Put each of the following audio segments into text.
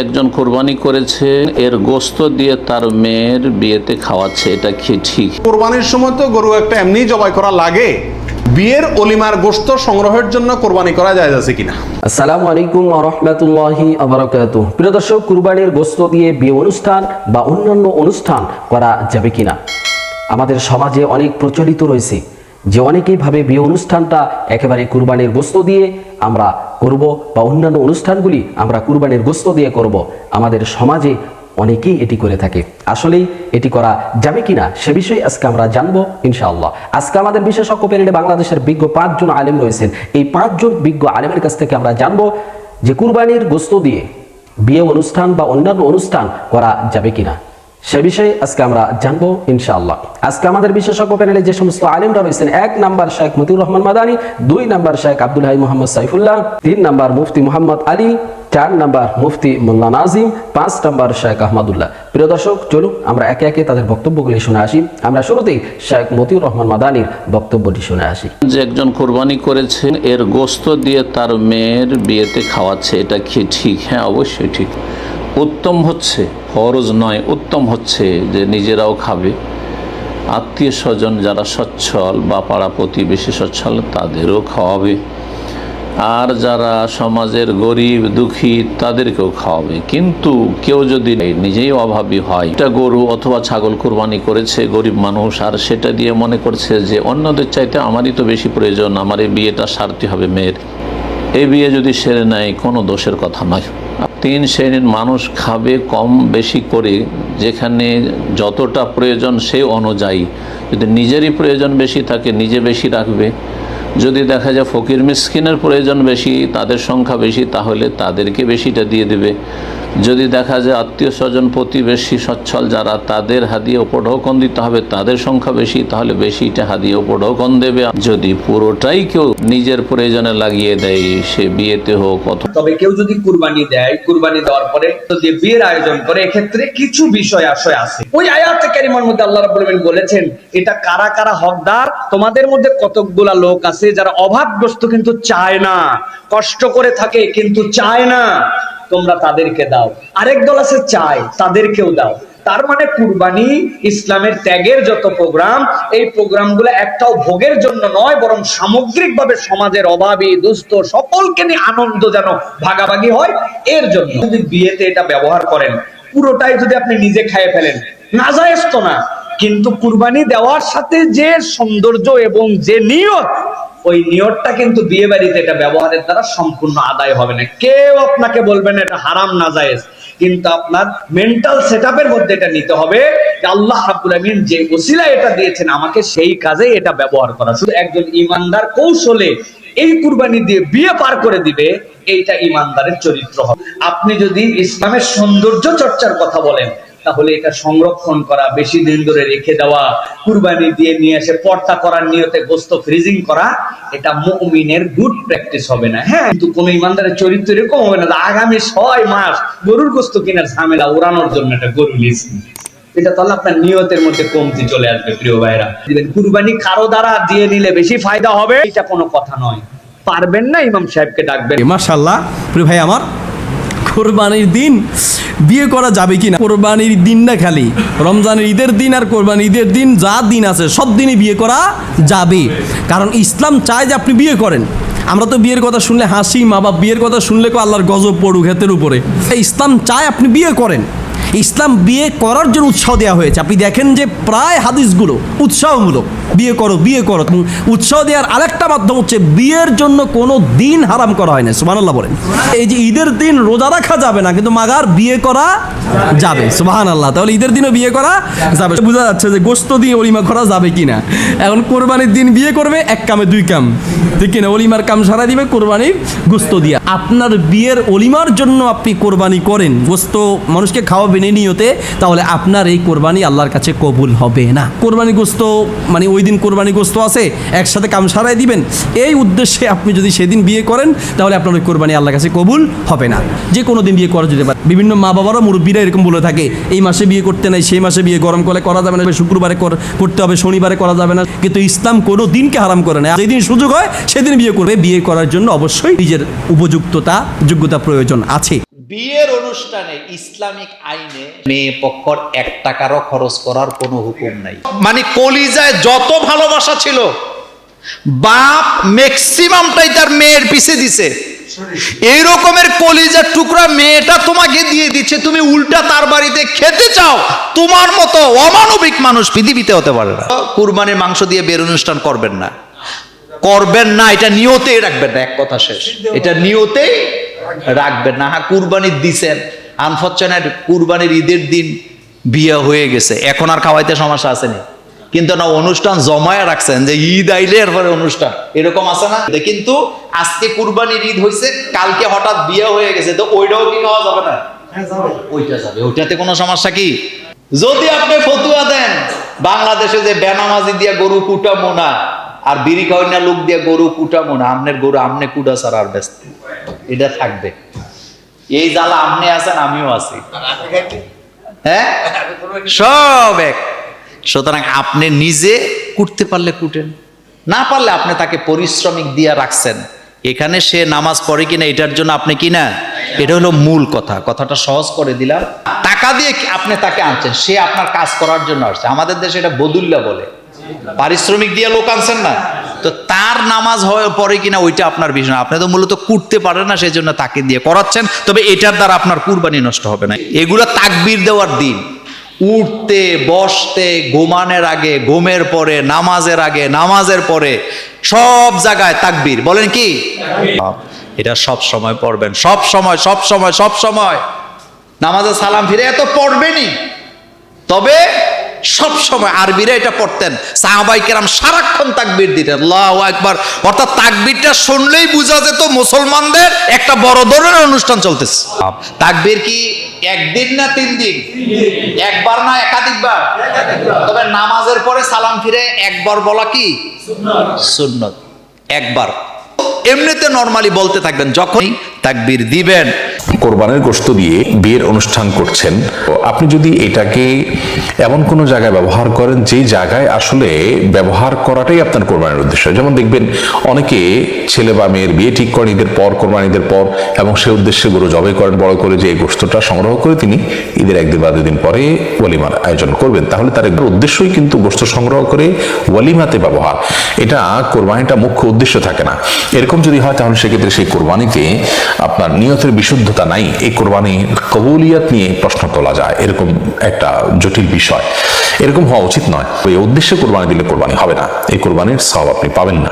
একজন কোরবানি করেছে, এর গোশত দিয়ে তার মেয়ের বিয়েতে খাওয়াচ্ছে, এটা কি ঠিক? কোরবানির সময় তো গরু একটা এমনি জবাই করা লাগে, বিয়ের অলিমার গোশত সংগ্রহের জন্য কোরবানি করা যায় আছে কিনা? আসসালামু আলাইকুম ওয়া রাহমাতুল্লাহি ওয়া বারাকাতুহু। প্রিয় দর্শক, কুরবানির গোশত দিয়ে বিয়ে অনুষ্ঠান বা অন্যান্য অনুষ্ঠান করা যাবে কিনা? আমাদের সমাজে অনেক প্রচলিত রয়েছে যে অনেকেই ভাবে বিয়ে অনুষ্ঠানটা একেবারে কুরবানির গোশত দিয়ে আমরা করব বা অন্যান্য অনুষ্ঠানগুলি আমরা কুরবানির গোশত দিয়ে করব। আমাদের সমাজে অনেকেই এটি করে থাকে। আসলেই এটি করা যাবে কিনা সে বিষয়ে আজকে আমরা জানবো ইনশাআল্লাহ। আজকে আমাদের বিশেষজ্ঞ প্যানেলে বাংলাদেশের বিজ্ঞ 5 জন আলেম রয়েছেন। এই 5 জন বিজ্ঞ আলেমের কাছ থেকে আমরা জানবো যে কুরবানির গোশত দিয়ে বিয়ে অনুষ্ঠান বা অন্যান্য অনুষ্ঠান করা যাবে কিনা সে বিষয়ে আজকে আমরা জানবো ইনশাআল্লাহ। আজকে আমাদের বিশেষজ্ঞ প্যানেলে যে সমস্ত আলেমরা রয়েছেন, 1 number Sheikh Motiur Rahman Madani, 2 number Sheikh Abdul Hai Mohammad Saifullah, 3 number Mufti Mohammad Ali, 4 number Mufti Mollah Nazim, 5 number Sheikh Ahmadullah. প্রিয় দর্শক, চলুন আমরা একে একে তাদের বক্তব্যগুলি শুনে আসি। আমরা শুরুতেই শেখ মতিউর রহমান মাদানীর বক্তব্যটি শুনে আসি। যে একজন কোরবানি করেছে, এর গোশত দিয়ে তার মেয়ের বিয়েতে খাওয়াচ্ছে, এটা কি ঠিক? হ্যাঁ, অবশ্যই ঠিক। উত্তম হচ্ছে, ফরজ নয়, উত্তম হচ্ছে যে নিজেরাও খাবে, আত্মীয় স্বজন যারা সচ্ছল বা পাড়া প্রতিবেশী সচ্ছল তাদেরও খাওয়াবে, আর যারা সমাজের গরিব দুঃখী তাদেরকেও খাওয়াবে। কিন্তু কেউ যদি নিজেই অভাবী হয়, এটা গরু অথবা ছাগল কোরবানি করেছে গরিব মানুষ, আর সেটা দিয়ে মনে করছে যে অন্যদের চাইতে আমারই তো বেশি প্রয়োজন, আমার এই বিয়েটা সারতে হবে মেয়ের, এই বিয়ে যদি সেরে নেয় কোনো দোষের কথা নয়। 3 শ্রেণীর মানুষ খাবে কম বেশি করে, যেখানে যতটা প্রয়োজন সেই অনুযায়ী। যদি নিজেরই প্রয়োজন বেশি থাকে নিজে বেশি রাখবে, যদি দেখা যায় ফকির মিসকিনের প্রয়োজন বেশি, তাদের সংখ্যা বেশি, তাহলে তাদেরকে বেশিটা দিয়ে দেবে। যদি দেখা যায় আত্মীয় স্বজন প্রতিবেশী সচ্ছল যারা, তাদের হাদিয়া উপঢৌকন দিতে হবে, তাদের সংখ্যা বেশি, তাহলে বেশিটা হাদিয়া উপঢৌকন দেবে। যদি পুরোটাই কেউ নিজের প্রয়োজনে লাগিয়ে দেয়, সে বিয়েতে হোক অথবা, তবে কেউ যদি কুরবানি দেয়, কুরবানি দেওয়ার পরে যদি বিয়ের আয়োজন করে, এক্ষেত্রে কিছু বিষয় আশয় আছে। ওই আয়াতে কারিমার মধ্যে আল্লাহ রাব্বুল আলামিন বলেছেন, এটা কারা কারা হকদার? তোমাদের মধ্যে কতকগুলা লোক আছে যারা অভাবগ্রস্ত কিন্তু চায় না, কষ্ট করে থাকে কিন্তু চায় না, তোমরা তাদেরকে দাও। আরেক দল আছে চায়, তাদেরকেও দাও। তার মানে কুরবানি ইসলামের ত্যাগের যত প্রোগ্রাম, এই প্রোগ্রামগুলো একটাও ভোগের জন্য নয়, বরং সামগ্রিকভাবে সমাজের অভাবী দুস্থ সকলকে নিয়ে আনন্দ যেন ভাগাভাগি হয়, এর জন্য। যদি বিয়েতে এটা ব্যবহার করেন, পুরোটাই যদি আপনি নিজে খাইয়ে ফেলেন, নাজায়েজ তো না, কিন্তু কুরবানি দেওয়ার সাথে যে সৌন্দর্য এবং যে নিয়ত, ওই নিয়তটা কিন্তু বিয়ে বাড়িতে এটা ব্যবহারের দ্বারা সম্পূর্ণ আদায় হবে না। কেউ আপনাকে বলবেন এটা হারাম নাজায়েজ, কিন্তু আপনার মেন্টাল সেটআপের মধ্যে এটা নিতে হবে যে আল্লাহ রাব্বুল আমিন যে ওসিলা এটা দিয়েছেন আমাকে, সেই কাজে এটা ব্যবহার করা। শুধু একজন ইমানদার কৌশলে এই কুরবানি দিয়ে বিয়ে পার করে দিবে, এইটা ইমানদারের চরিত্র হবে। আপনি যদি ইসলামের সৌন্দর্য চর্চার কথা বলেন, তাহলে এটা সংরক্ষণ করা, বেশি দিন ধরে রেখে দেওয়া, কুরবানি দিয়ে নিয়ে এসে পর্দা করার নিয়তে গোশত ফ্রিজিং করা, এটা মুমিনের গুড প্র্যাকটিস হবে না। হ্যাঁ, কিন্তু কোন ইমানদারের চরিত্র এরকম হবে না আগামী 6 মাস গরুর গোশত কেনার ঝামেলা ওড়ানোর জন্য একটা গরু নিয়েছি। এটা তাহলে আপনার নিয়তের মধ্যে কমতি চলে আসবে। প্রিয় ভাইরা, কুরবানি কারো দ্বারা দিয়ে নিলে বেশি ফায়দা হবে, এটা কোনো কথা নয়। পারবেন না, ইমাম সাহেবকে ডাকবেন। মাশাআল্লাহ। প্রিয় ভাই আমার, কোরবানির দিন বিয়ে করা যাবে কিনা? কোরবানির দিন না, খালি রমজানের ঈদের দিন আর কোরবানির ঈদের দিন, যা দিন আছে সব দিনই বিয়ে করা যাবে। কারণ ইসলাম চায় যে আপনি বিয়ে করেন। আমরা তো বিয়ের কথা শুনলে হাসি, মা বাপ বিয়ের কথা শুনলে আল্লাহর গজব পড়ুক হাতের উপরে। ইসলাম চায় আপনি বিয়ে করেন। ইসলাম বিয়ে করার জন্য উৎসাহ দেওয়া হয়েছে। আপনি দেখেন যে প্রায় হাদিসগুলো উৎসাহমূলক, বিয়ে করো বিয়ে করো। উৎসাহ দেওয়ার আরেকটা মাধ্যম হচ্ছে বিয়ের জন্য কোনো দিন হারাম করা হয় না। সুবহানাল্লাহ বলেন। এই যে ঈদের দিন রোজা রাখা যাবে না, কিন্তু মাগার বিয়ে করা যাবে। সুবহানাল্লাহ। তাহলে ঈদের দিনও বিয়ে করা যাবে। বোঝা যাচ্ছে যে গোশত দিয়ে অলিমা করা যাবে কিনা। এখন কোরবানির দিন বিয়ে করবে, 1 কামে 2 কাম, ঠিক কিনা? অলিমার কাম সারা দিবে কোরবানির গোশত দিয়া। আপনার বিয়ের অলিমার জন্য আপনি কোরবানি করেন, গোশত মানুষকে খাওয়াবেন এই নিয়তে, তাহলে আপনার এই কোরবানি আল্লাহর কাছে কবুল হবে না। কোরবানি গোশত মানে ওই দিন কোরবানি গোশত আছে, একসাথে কাম সারাই দিবেন, এই উদ্দেশ্যে আপনি যদি সেদিন বিয়ে করেন, তাহলে আপনার ওই কোরবানি আল্লাহর কাছে কবুল হবে না। যে কোনো দিন বিয়ে করা যেতে পারে। বিভিন্ন মা বাবারা, মুরব্বীরা এরকম বলে থাকে, এই মাসে বিয়ে করতে নাই, সেই মাসে বিয়ে গরম করে করা যাবে না, শুক্রবারে করতে হবে, শনিবারে করা যাবে না। কিন্তু ইসলাম কোনো দিনকে হারাম করে না। যেদিন সুযোগ হয় সেদিন বিয়ে করবে। বিয়ে করার জন্য অবশ্যই নিজের উপযুক্ততা, যোগ্যতা প্রয়োজন আছে। বিয়ের অনুষ্ঠানে ইসলামিক আইনে মেয়ে পক্ষর 1 টাকারও খরচ করার কোনো হুকুম নাই। মানে কলিজায় যত ভালোবাসা ছিল বাপ ম্যাক্সিমামটাই তার মেয়ের পিছে দিছে, এই রকমের কলিজার টুকরা মেয়েটা তোমাকে দিয়ে দিচ্ছে, তুমি উল্টা তার বাড়িতে খেতে চাও। তোমার মতো অমানবিক মানুষ পৃথিবীতে হতে পারে না। কুরবানির মাংস দিয়ে বিয়ের অনুষ্ঠান করবেন না, করবেন না, এটা নিয়তেই রাখবেন না। এক কথা শেষ, এটা নিয়তেই রাখবেন না। হ্যাঁ, কুরবানি দিছেন, আনফরচুনেট কুরবানির ঈদের দিন বিয়ে হয়ে গেছে, এখন আর খাওয়াইতে সমস্যা আসেনি, কিন্তু না অনুষ্ঠান জমায়া রাখছেন যে ঈদ আইলে এরপরে অনুষ্ঠান, এরকম আছে না? কিন্তু আজকে কুরবানির ঈদ হয়েছে, কালকে হঠাৎ বিয়ে হয়ে গেছে, তো ওইটাও কি খাওয়া যাবে না? ওইটা যাবে, ওইটাতে কোনো সমস্যা কি? যদি আপনি ফতুয়া দেন বাংলাদেশে যে বেনামাজি দিয়া গরু কুটামো না আর বিড়ি খাওয়াই লোক দিয়ে গরু কুটামো না, আমনের গরু আমনে কুটা ছাড়া আর ব্যস্ত, এটা থাকবে। এই জ্বালা আমনে আছেন, আমিও আছি, হ্যাঁ সব এক। সুতরাং আপনি নিজে কুটতে পারলে কুটেন, না পারলে আপনি তাকে পরিশ্রমিক দিয়ে রাখছেন, এখানে সে নামাজ পড়ে কিনা এটার জন্য আপনি কিনা, এটা হলো মূল কথা। কথাটা সহজ করে দিলাম। টাকা দিয়ে আপনি তাকে আনছেন, সে আপনার কাজ করার জন্য আসছে। আমাদের দেশে এটা বদুল্লা বলে, পারিশ্রমিক দিয়ে লোক আনছেন না, তো তার নামাজ হয়ে পড়ে কিনা ওইটা আপনার বিষয়। আপনি তো মূলত কুটতে পারেন না, সেই জন্য তাকে দিয়ে করাচ্ছেন, তবে এটার দ্বারা আপনার কুরবানি নষ্ট হবে না। এগুলো তাকবীর দেওয়ার দিন, উঠতে বসতে, ঘুমানোর আগে, ঘুমের পরে, নামাজের আগে, নামাজের পরে, সব জায়গায় তাকবীর বলেন কি? এটা সব সময় পড়বেন, সব সময় সব সময় সব সময়। নামাজে সালাম ফিরে এত পড়বেনই, তবে সব সময় আরবিরা এটা পড়তেন। সাহাবায়ে কেরাম সারাক্ষণ তাকবীর দিতেন, আল্লাহু আকবার। অর্থাৎ তাকবীরটা শুনলেই বোঝা যেত মুসলমানদের একটা বড় ধরনের অনুষ্ঠান চলতেছে। তাকবীর কি একদিন না 3 দিন? একবার না একাধিকবার? তবে নামাজের পরে সালাম ফিরে একবার বলা কি সুন্নাত? একবার। এমনিতে নরমালি বলতে থাকবেন, যখনই তাকবীর দিবেন। কোরবানের গোশত দিয়ে বিয়ের অনুষ্ঠান করছেন, তো আপনি যদি এটাকে এমন কোনো জায়গায় ব্যবহার করেন যে জায়গায় আসলে ব্যবহার করাটাই আপনার কোরবানির উদ্দেশ্য, যেমন দেখবেন অনেকে ছেলে বা মেয়ের বিয়ে ঠিক করেন ঈদের পর, কোরবানিদের পর, এবং সে উদ্দেশ্যে গরু জবাই করেন বড় করে, যে এই গোশতটা সংগ্রহ করে তিনি ঈদের 1 দিন বা 2 দিন পরে ওলিমার আয়োজন করবেন। তাহলে তার উদ্দেশ্যই কিন্তু গোশত সংগ্রহ করে ওলিমাতে ব্যবহার, এটা কোরবানিটা মুখ্য উদ্দেশ্য থাকে না। এরকম যদি হয় তাহলে সেক্ষেত্রে সেই কোরবানিতে আপনার নিয়তের বিশুদ্ধতা নাই, এই কোরবানির কবুলিয়াত নিয়ে প্রশ্ন তোলা যায়, এরকম একটা জটিল বিষয়। এরকম হওয়া উচিত নয়। এই উদ্দেশ্যে কোরবানি দিলে কোরবানি হবে না, এই কোরবানির সওয়াব আপনি পাবেন না।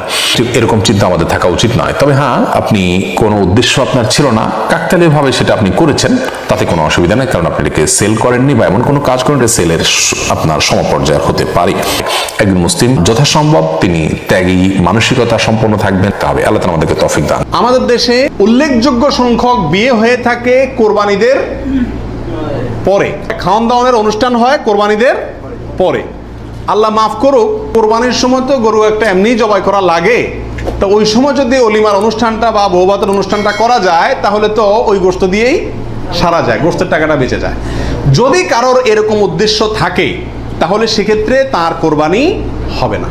এরকম চিন্তা আমাদের থাকা উচিত নয়। তবে হ্যাঁ, আপনি কোনো উদ্দেশ্য আপনার ছিল না, কাকতালীয় ভাবে সেটা আপনি করেছেন, তাতে কোনো অসুবিধা নেই, কারণ আপনি এটাকে সেল করেননি বা এমন কোনো কাজ করেন এটা সেলের আপনার সমপর্যায়ের হতে পারে। একজন মুসলিম যথাসম্ভব তিনি ত্যাগী মানসিকতা সম্পন্ন থাকবেন, তবে আল্লাহ তাআলা আমাদেরকে তৌফিক দান। আমাদের দেশে উল্লেখযোগ্য সংখ্যক বিয়ে হয়ে থাকে কোরবানিদের পরে, খাওয়ান দাওয়ানের অনুষ্ঠান হয় কোরবানিদের পরে। আল্লাহ মাফ করুক, কোরবানির সময় তো গরু একটা এমনি জবাই করা লাগে, তো ওই সময় যদি অলিমার অনুষ্ঠানটা বা বৌভাতের অনুষ্ঠানটা করা যায় তাহলে তো ওই গোশত দিয়েই সারা যায়, গোশতের টাকাটা বেঁচে যায়। যদি কারোর এরকম উদ্দেশ্য থাকে তাহলে সেক্ষেত্রে তার কোরবানি হবে না।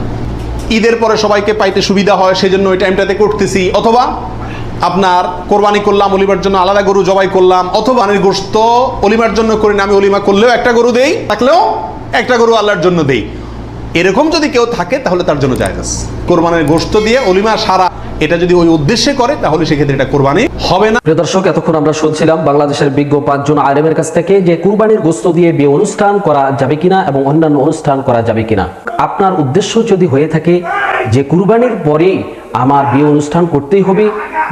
ঈদের পরে সবাইকে পাইতে সুবিধা হয় সেজন্য ওই টাইমটাতে করতেছি, অথবা আপনার কোরবানি করলাম, অলিমার জন্য আলাদা গরু জবাই করলাম, অথবা আনের গোশত অলিমার জন্য করি না, আমি অলিমা করলেও একটা গরু দেই, থাকলেও একটা গরু আল্লাহর জন্য দেই। এরকম যদি কেউ থাকে তাহলে তার জন্য জায়েজ আছে। কোরবানির গোশত দিয়ে অলিমা সারা, এটা যদি ওই উদ্দেশ্যে করে তাহলে সেক্ষেত্রে এটা কোরবানি হবে না। প্রিয় দর্শক, এতক্ষণ আমরা শুনছিলাম বাংলাদেশের বিজ্ঞ 5 জন আলেমের কাছ থেকে যে কুরবানির গোশত দিয়ে বিয়ে অনুষ্ঠান করা যাবে কিনা এবং অন্যান্য অনুষ্ঠান করা যাবে কিনা। আপনার উদ্দেশ্য যদি হয়ে থাকে যে কুরবানির পরে আমার বিয়ে অনুষ্ঠান করতেই হবে,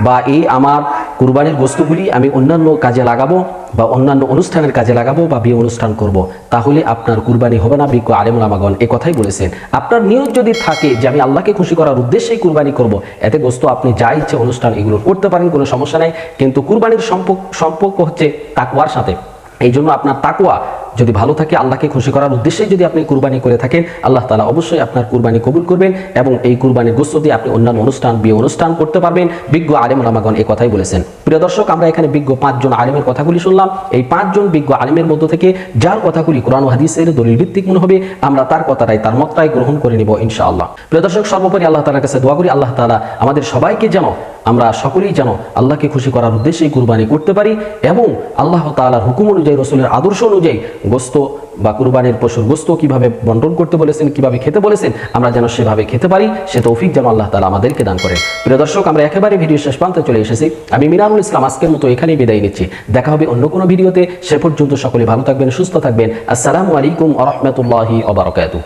বা এই আমার কুরবানির গোশতগুলি আমি অন্যান্য কাজে লাগাবো বা অন্যান্য অনুষ্ঠানের কাজে লাগাবো বা বিয়ে অনুষ্ঠান করব, তাহলে আপনার কুরবানি হবে না। বিজ্ঞ আলেম ওলামাগণ এই কথাই বলেছেন। আপনার নিয়ত যদি থাকে যে আমি আল্লাহকে খুশি করার উদ্দেশ্যেই কুরবানি করব, এতে গোশত আপনি যা ইচ্ছে অনুষ্ঠান এগুলো করতে পারেন, কোনো সমস্যা নাই। কিন্তু কুরবানির সম্পর্ক হচ্ছে তাকওয়ার সাথে। এই জন্য আপনার তাকওয়া যদি ভালো থাকে, আল্লাহকে খুশি করার উদ্দেশ্যে যদি আপনি কুরবানি করে থাকেন, আল্লাহ তাআলা অবশ্যই আপনার কুরবানি কবুল করবেন এবং এই কুরবানির গোশত দিয়ে আপনি অন্যান্য অনুষ্ঠান, বিয়ে অনুষ্ঠান করতে পারবেন। বিজ্ঞ আলেম ওলামাগণ এই কথাই বলেছেন। প্রিয় দর্শক, আমরা এখানে বিজ্ঞ 5 জন আলেমের কথাগুলি শুনলাম। এই 5 জন বিজ্ঞ আলেমের মধ্য থেকে যার কথাগুলি কোরআন ও হাদিসের দলিল ভিত্তিক মনে হবে, আমরা তার কথাটাই, তার মতটাই গ্রহণ করে নিব ইনশাআল্লাহ। প্রিয় দর্শক, সর্বোপরি আল্লাহ তাআলার কাছে দোয়া করি, আল্লাহ তাআলা আমাদের সবাইকে যেন আমরা সকলেই যেন আল্লাহকে খুশি করার উদ্দেশ্যেই কুরবানি করতে পারি এবং আল্লাহ তাআলার হুকুম অনুযায়ী, রসুলের আদর্শ অনুযায়ী গোস্ত বা কুরবানির পশুর গোস্ত কিভাবে বন্টন করতে বলেছেন, কিভাবে খেতে বলেছেন, আমরা যেন সেভাবে খেতে পারি, সে তৌফিক যেন আল্লাহ তাআলা আমাদেরকে দান করে। প্রিয় দর্শক, আমরা একেবারে ভিডিও শেষ প্রান্তে চলে এসেছি। আমি মিনারুল ইসলাম আজকের মতো এখানেই বিদায় নিচ্ছি। দেখা হবে অন্য কোনো ভিডিওতে। সে পর্যন্ত সকলে ভালো থাকবেন, সুস্থ থাকবেন। আসসালামু আলাইকুম ওয়া রাহমাতুল্লাহি ওয়া বারাকাতুহু।